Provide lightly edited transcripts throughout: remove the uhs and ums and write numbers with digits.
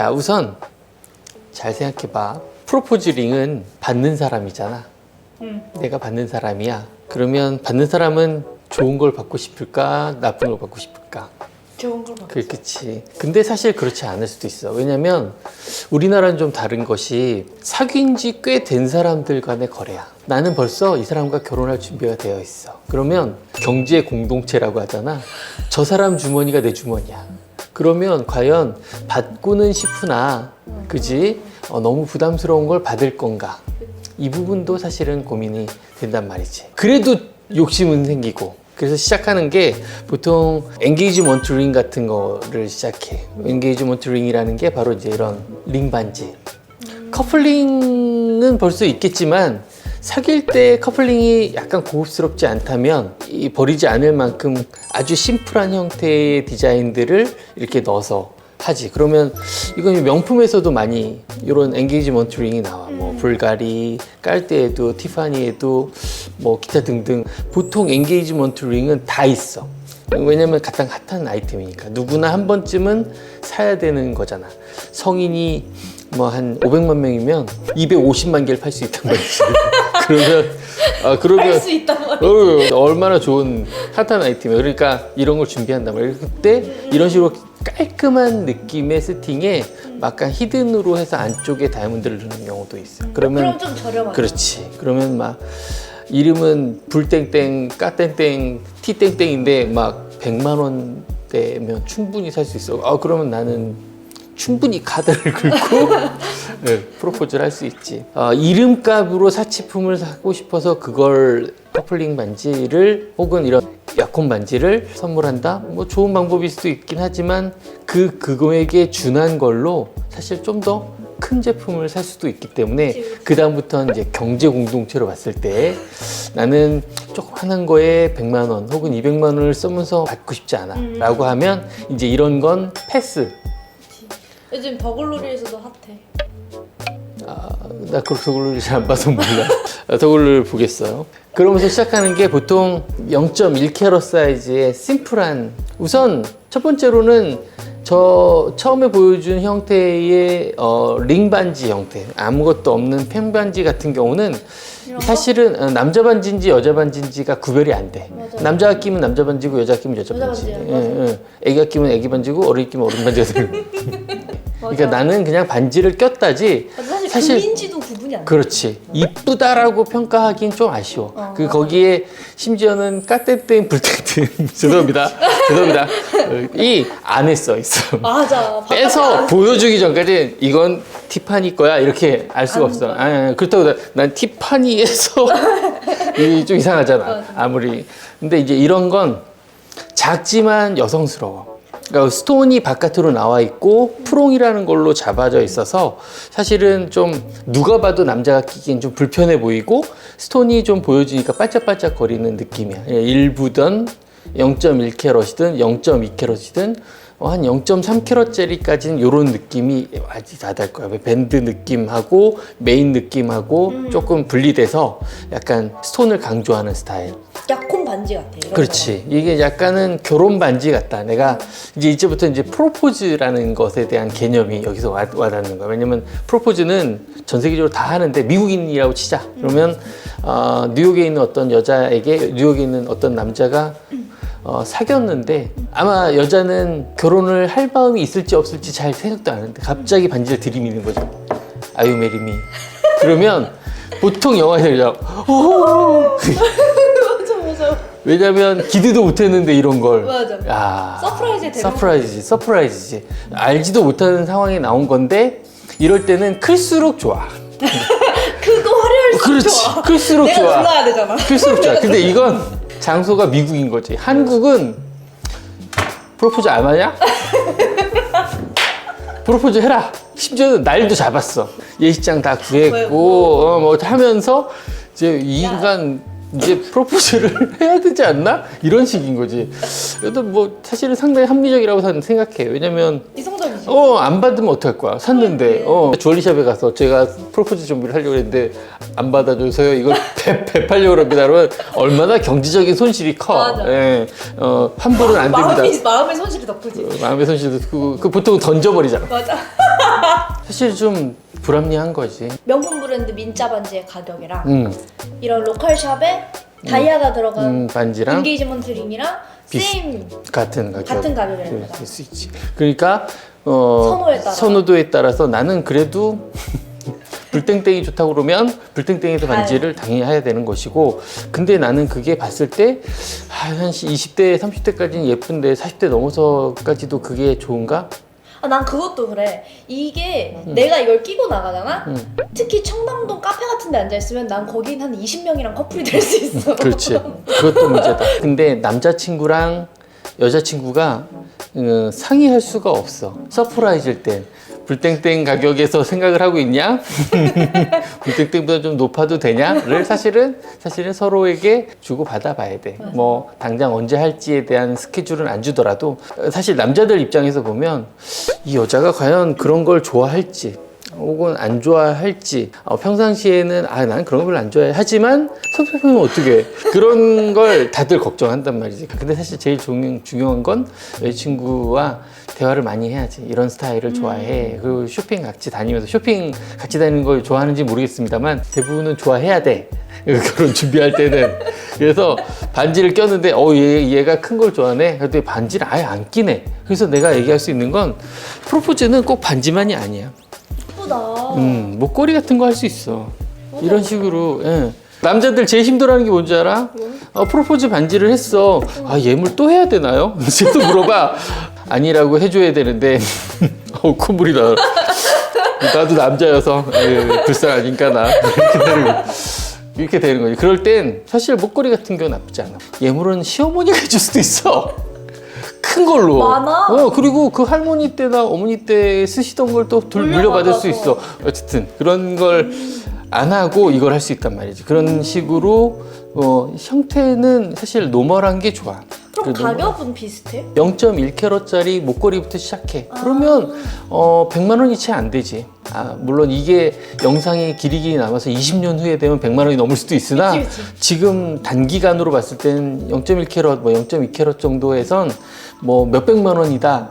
자, 우선 잘 생각해봐. 프로포즈 링은 받는 사람이잖아. 내가 받는 사람이야. 그러면 받는 사람은 좋은 걸 받고 싶을까? 나쁜 걸 받고 싶을까? 좋은 걸 받고 그렇지. 근데 사실 그렇지 않을 수도 있어. 왜냐면 우리나라는 좀 다른 것이 사귄 지 꽤 된 사람들 간의 거래야. 나는 벌써 이 사람과 결혼할 준비가 되어 있어. 그러면 경제 공동체라고 하잖아. 저 사람 주머니가 내 주머니야. 그러면 과연 받고는 싶으나 그지? 너무 부담스러운 걸 받을 건가? 이 부분도 사실은 고민이 된단 말이지. 그래도 욕심은 생기고. 그래서 시작하는 게 보통 엔게이지먼트 링 같은 거를 시작해. 엔게이지먼트 링이라는 게 바로 이제 이런 링 반지. 커플링은 볼 수 있겠지만 사귈 때 커플링이 약간 고급스럽지 않다면 버리지 않을 만큼 아주 심플한 형태의 디자인들을 이렇게 넣어서 하지. 그러면 이건 명품에서도 많이 이런 엔게이지먼트 링이 나와. 뭐 불가리, 깔대에도, 티파니에도 뭐 기타 등등. 보통 엔게이지먼트 링은 다 있어. 왜냐면 가장 핫한 아이템이니까 누구나 한 번쯤은 사야 되는 거잖아. 성인이 뭐 한 500만 명이면 250만 개를 팔 수 있단 말이지. 그러면 팔 수 있단 말이지. 얼마나 좋은 핫한 아이템이야. 그러니까 이런 걸 준비한단 말이야. 그때 이런 식으로 깔끔한 느낌의 세팅에 약간 히든으로 해서 안쪽에 다이아몬드를 넣는 경우도 있어. 그럼 좀 저렴하죠. 그렇지. 그러면 막 이름은 불땡땡, 까땡땡, 티땡땡인데 막 100만 원대면 충분히 살 수 있어. 그러면 나는 충분히 카드를 긁고 네, 프로포즈를 할 수 있지. 이름값으로 사치품을 사고 싶어서 그걸 커플링 반지를 혹은 이런 약혼 반지를 선물한다? 뭐 좋은 방법일 수도 있긴 하지만 그 금액에 준한 걸로 사실 좀 더 큰 제품을 살 수도 있기 때문에 그 다음부터는 이제 경제 공동체로 봤을 때 나는 조그만한 거에 100만 원 혹은 200만 원을 쓰면서 받고 싶지 않아 라고 하면 이제 이런 건 패스. 요즘 더글로리에서도 핫해. 나 더글로리 잘 안 봐서 몰라. 더글로리를 보겠어요. 그러면서 시작하는 게 보통 0.1캐럿 사이즈의 심플한, 우선 첫 번째로는 저 처음에 보여준 형태의 링 반지 형태, 아무것도 없는 펜 반지 같은 경우는 사실은 남자 반지인지 여자 반지인지가 구별이 안 돼. 맞아. 남자가 끼면 남자 반지고 여자가 끼면 여자 반지. 반지야, 애기가 끼면 애기 반지고 어른이 끼면 어른 반지가 되는 거야. 그러니까 나는 그냥 반지를 꼈다지. 사실 금인지도 구분이 안 돼. 그렇지. 이쁘다라고 평가하기엔 좀 아쉬워. 거기에 심지어는 까땡땡 불땡땡 죄송합니다. 이 안에 써 있어. 맞아. 빼서 보여주기 전까지 이건 티파니 거야 이렇게 알 수가 없어. 그렇다고 난 티파니에서 좀 이상하잖아. 아무리. 근데 이제 이런 건 작지만 여성스러워. 그러니까 스톤이 바깥으로 나와 있고 프롱이라는 걸로 잡아져 있어서 사실은 좀 누가 봐도 남자가 끼기엔 좀 불편해 보이고 스톤이 좀 보여주니까 반짝반짝 거리는 느낌이야. 일부든 0.1캐럿이든 0.2캐럿이든 한 0.3캐럿짜리까지는 이런 느낌이 아직 다 될 거야. 밴드 느낌하고 메인 느낌하고 조금 분리돼서 약간 스톤을 강조하는 스타일. 약혼 반지 같아. 이런 그렇지. 이게 약간은 결혼 반지 같다. 내가 이제부터 이제 프로포즈라는 것에 대한 개념이 여기서 와닿는 거야. 왜냐면 프로포즈는 전 세계적으로 다 하는데 미국인이라고 치자. 그러면 뉴욕에 있는 어떤 여자에게 뉴욕에 있는 어떤 남자가 사귀었는데 아마 여자는 결혼을 할 마음이 있을지 없을지 잘 생각도 안 하는데 갑자기 반지를 들이미는 거죠. Are you marry me? 그러면 보통 영화에서 그냥 맞아. 왜냐면 기대도 못했는데 이런 걸. 맞아. 서프라이즈지. 알지도 못하는 상황에 나온 건데 이럴 때는 클수록 좋아. 그거 화려할수록 그렇지. 좋아. 클수록 내가 좋아. 놀라야 되잖아. 클수록 좋아. 근데 이건 장소가 미국인 거지. 한국은 프로포즈 안 하냐? 프로포즈 해라. 심지어 날도 잡았어. 예식장 다 구했고 뭐 하면서 이제 이 인간 이제 프로포즈를 해야 되지 않나? 이런 식인 거지. 그래도 뭐 사실은 상당히 합리적이라고 생각해. 왜냐면 이성적이지. 안 받으면 어떡할 거야. 샀는데 주얼리샵에 가서 제가 프로포즈 준비를 하려고 했는데 안 받아줘서요. 이걸 되팔려고 합니다. 그러면 얼마나 경제적인 손실이 커. 맞아. 예. 환불은 안 됩니다. 마음의 손실이 더 크지. 마음의 손실도 크고 그 보통 던져버리잖아. 맞아. 사실 좀 불합리한 거지. 명품 브랜드 민자 반지의 가격이랑 음, 이런 로컬 샵에 다이아가 들어간 반지랑 인게이지먼트 링이랑 세임 같은 가격. 같은 가격이라는 거다. 될 수 있지. 그러니까 선호에 따라. 따라서 나는 그래도 불땡땡이 좋다고 그러면 불땡땡이도 반지를 당연히 해야 되는 것이고, 근데 나는 그게 봤을 때 한 20대 30대까지는 예쁜데 40대 넘어서까지도 그게 좋은가? 아, 난 그것도 그래. 이게 내가 이걸 끼고 나가잖아? 음. 특히 청담동 카페 같은 데 앉아있으면 난 거긴 한 20명이랑 커플이 될 수 있어. 그렇지. 그것도 문제다. 근데 남자친구랑 여자친구가 상의할 수가 없어. 서프라이즈일 땐. 불땡땡 가격에서 생각을 하고 있냐? 불땡땡보다 좀 높아도 되냐?를 사실은 서로에게 주고 받아봐야 돼. 뭐 당장 언제 할지에 대한 스케줄은 안 주더라도 사실 남자들 입장에서 보면 이 여자가 과연 그런 걸 좋아할지 혹은 안 좋아할지, 평상시에는 난 그런 걸 별로 안 좋아해 하지만 섭섭하면 어떻게 해? 그런 걸 다들 걱정한단 말이지. 근데 사실 제일 중요한 건 여자친구와 대화를 많이 해야지. 이런 스타일을 좋아해. 그리고 쇼핑 같이 다니면서, 쇼핑 같이 다니는 걸 좋아하는지 모르겠습니다만 대부분은 좋아해야 돼. 결혼 준비할 때는. 그래서 반지를 꼈는데 얘가 큰 걸 좋아하네. 근데 반지를 아예 안 끼네. 그래서 내가 얘기할 수 있는 건 프로포즈는 꼭 반지만이 아니야. 예쁘다. 목걸이 같은 거 할 수 있어. 맞아. 이런 식으로. 예. 남자들 제일 힘들어하는 게 뭔지 알아? 프로포즈 반지를 했어. 예물 또 해야 되나요? 쟤도 물어봐. 아니라고 해줘야 되는데 콧물이 나. 나도 남자여서 불쌍하니까 나 이렇게 되는 거지. 그럴 땐 사실 목걸이 같은 경우는 나쁘지 않아. 예물은 시어머니가 해줄 수도 있어. 큰 걸로. 많아. 그리고 그 할머니 때나 어머니 때 쓰시던 걸 또 물려받을 수 있어. 어쨌든 그런 걸 안 하고 이걸 할 수 있단 말이지. 그런 식으로 형태는 사실 노멀한 게 좋아. 그럼 가격은 비슷해? 0.1캐럿짜리 목걸이부터 시작해. 그러면 100만 원이 채 안 되지. 물론 이게 영상이 길이 남아서 20년 후에 되면 100만 원이 넘을 수도 있으나 그치. 지금 단기간으로 봤을 때는 0.1캐럿, 0.2캐럿 정도에선 몇백만 원이다.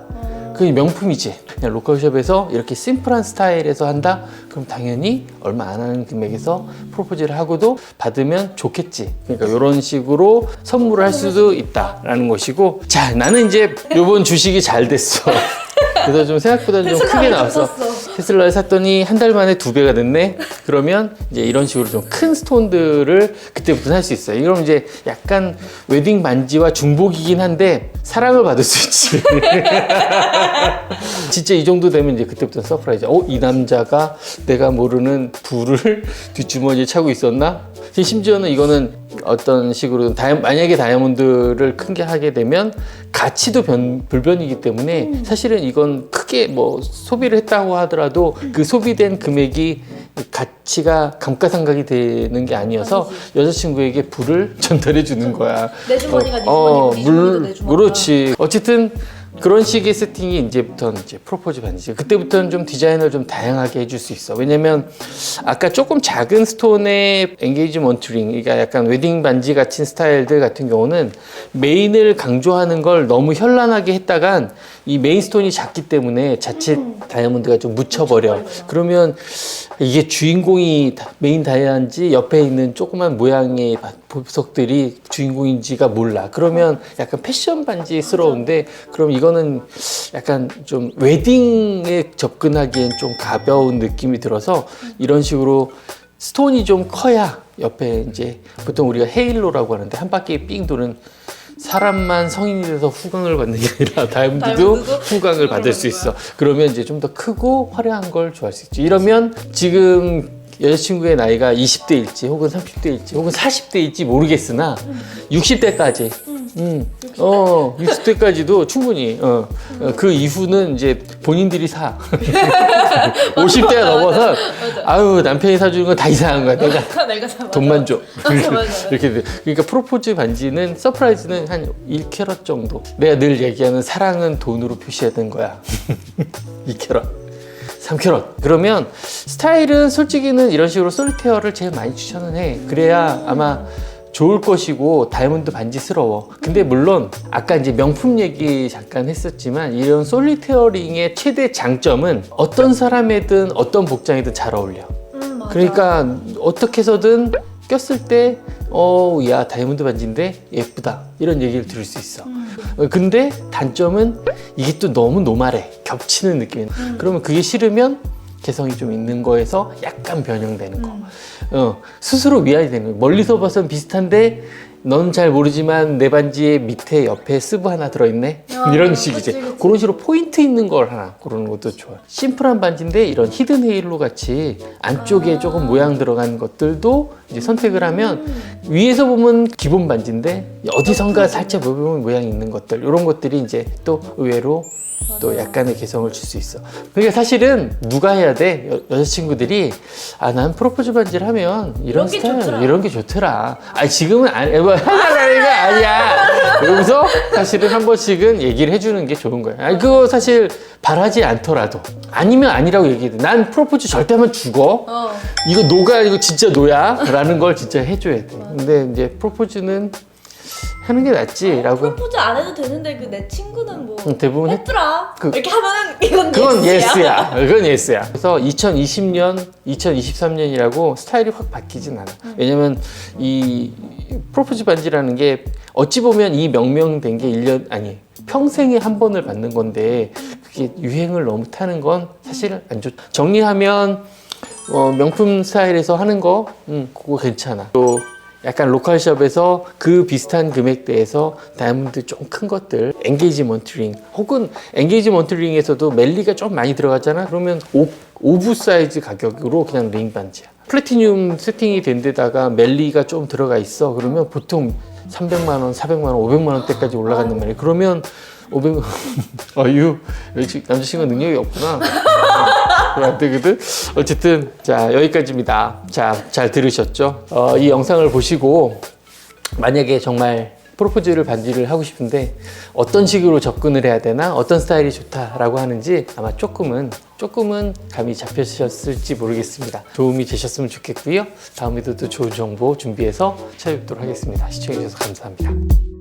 그게 명품이지. 그냥 로컬숍에서 이렇게 심플한 스타일에서 한다? 그럼 당연히 얼마 안 하는 금액에서 프로포즈를 하고도 받으면 좋겠지. 그러니까 이런 식으로 선물을 할 수도 있다라는 것이고, 자, 나는 이제 요번 주식이 잘 됐어. 그래서 좀 생각보다 좀 크게 나왔어. 테슬라를 샀더니 한 달 만에 2배가 됐네. 그러면 이제 이런 식으로 좀 큰 스톤들을 그때부터 살 수 있어요. 이러면 이제 약간 웨딩 반지와 중복이긴 한데 사랑을 받을 수 있지. 진짜 이 정도 되면 이제 그때부터 서프라이즈. 이 남자가 내가 모르는 부를 뒷주머니에 차고 있었나? 심지어는 이거는 어떤 식으로 만약에 다이아몬드를 큰 게 하게 되면 가치도 불변이기 때문에 사실은 이건 크게 소비를 했다고 하더라도 그 소비된 금액이 가치가 감가상각이 되는 게 아니어서 여자친구에게 부를 전달해 주는 거야. 내 주머니가 네 주머니고 네 주머니도 내 주머니가. 그렇지. 어쨌든 그런 식의 세팅이 이제부터는 프로포즈 반지. 그때부터는 좀 디자인을 좀 다양하게 해줄 수 있어. 왜냐면 아까 조금 작은 스톤의 엔게이지먼트 링, 그러니까 약간 웨딩 반지 같은 스타일들 같은 경우는 메인을 강조하는 걸 너무 현란하게 했다간 이 메인 스톤이 작기 때문에 자칫 다이아몬드가 좀 묻혀버려. 그러면 이게 주인공이 메인 다이아인지 옆에 있는 조그만 모양의 보석들이 주인공인지가 몰라. 그러면 약간 패션 반지스러운데, 그럼 이거는 약간 좀 웨딩에 접근하기엔 좀 가벼운 느낌이 들어서 이런 식으로 스톤이 좀 커야 옆에 이제 보통 우리가 헤일로라고 하는데 한 바퀴 삥 도는, 사람만 성인이 돼서 후광을 받는 게 아니라 다이아몬드도 후광을 받을 수 있어. 그러면 이제 좀 더 크고 화려한 걸 좋아할 수 있지. 이러면 지금 여자친구의 나이가 20대일지 혹은 30대일지 혹은 40대일지 모르겠으나 60대까지 60대까지도 충분히 그 이후는 이제 본인들이 사. 50대가 넘어서 아유, 남편이 사주는 건 다 이상한 거야. 내가 돈만 줘. 이렇게 돼. 그러니까 프로포즈 반지는, 서프라이즈는 한 1캐럿 정도. 내가 늘 얘기하는 사랑은 돈으로 표시해야 되는 거야. 2캐럿. 3캐럿. 그러면 스타일은 솔직히는 이런 식으로 솔테어를 제일 많이 추천은 해. 그래야 아마 좋을 것이고 다이아몬드 반지스러워. 근데 물론 아까 이제 명품 얘기 잠깐 했었지만 이런 솔리테어링의 최대 장점은 어떤 사람이든 어떤 복장이든 잘 어울려. 맞아. 그러니까 어떻게 해서든 꼈을 때 야 다이아몬드 반지인데 예쁘다 이런 얘기를 들을 수 있어. 근데 단점은 이게 또 너무 노멀해. 겹치는 느낌이. 그러면 그게 싫으면 개성이 좀 있는 거에서 약간 변형되는 거. 스스로 위안이 되는 거야. 멀리서 봐선 비슷한데 넌 잘 모르지만 내 반지의 밑에 옆에 스브 하나 들어있네? 이런 식이지. 그치. 그런 식으로 포인트 있는 걸 하나 고르는 것도 좋아요. 심플한 반지인데 이런 히든 헤일로 같이 안쪽에 조금 모양 들어간 것들도 이제 선택을 하면 위에서 보면 기본 반지인데 어디선가 살짝 보면 모양이 있는 것들 이런 것들이 이제 또 의외로 또 약간의 개성을 줄 수 있어. 그러니까 사실은 누가 해야 돼? 여자친구들이 난 프로포즈 반지를 하면 이런 이런 게 스타일 좋더라. 이런 게 좋더라. 지금은 해달라니까 아니야. 그러면서 사실은 한 번씩은 얘기를 해주는 게 좋은 거야. 그거 사실 바라지 않더라도 아니면 아니라고 얘기해. 난 프로포즈 절대 하면 죽어. 이거 노가 이거 진짜 노야 라는 걸 진짜 해줘야 돼. 근데 이제 프로포즈는 하는 게 낫지라고. 프로포즈 안 해도 되는데 그 내 친구는 뭐 대부분 했더라. 그- 이렇게 하면은 이건 그건 예스야. 예스야. 그건 예스야. 그래서 2020년, 2023년이라고 스타일이 확 바뀌진 않아. 왜냐면 이 프로포즈 반지라는 게 어찌 보면 이 명명된 게 1년, 아니, 평생에 한 번을 받는 건데 그게 유행을 너무 타는 건 사실 안 좋. 정리하면 명품 스타일에서 하는 거, 그거 괜찮아. 또 약간 로컬숍에서 그 비슷한 금액대에서 다이아몬드 좀 큰 것들, 엔게이지먼트 링 혹은 엔게이지먼트 링에서도 멜리가 좀 많이 들어가잖아. 그러면 오브 사이즈 가격으로 그냥 링 반지야. 플래티늄 세팅이 된 데다가 멜리가 좀 들어가 있어. 그러면 보통 300만 원, 400만 원, 500만 원대까지 올라간단 말이야. 그러면 500만 원, 남자친구가 능력이 없구나. 그럼 안 되거든. 어쨌든 자 여기까지입니다. 자 잘 들으셨죠? 이 영상을 보시고 만약에 정말 프로포즈를 반지를 하고 싶은데 어떤 식으로 접근을 해야 되나 어떤 스타일이 좋다라고 하는지 아마 조금은 감이 잡히셨을지 모르겠습니다. 도움이 되셨으면 좋겠고요. 다음에도 또 좋은 정보 준비해서 찾아뵙도록 하겠습니다. 시청해주셔서 감사합니다.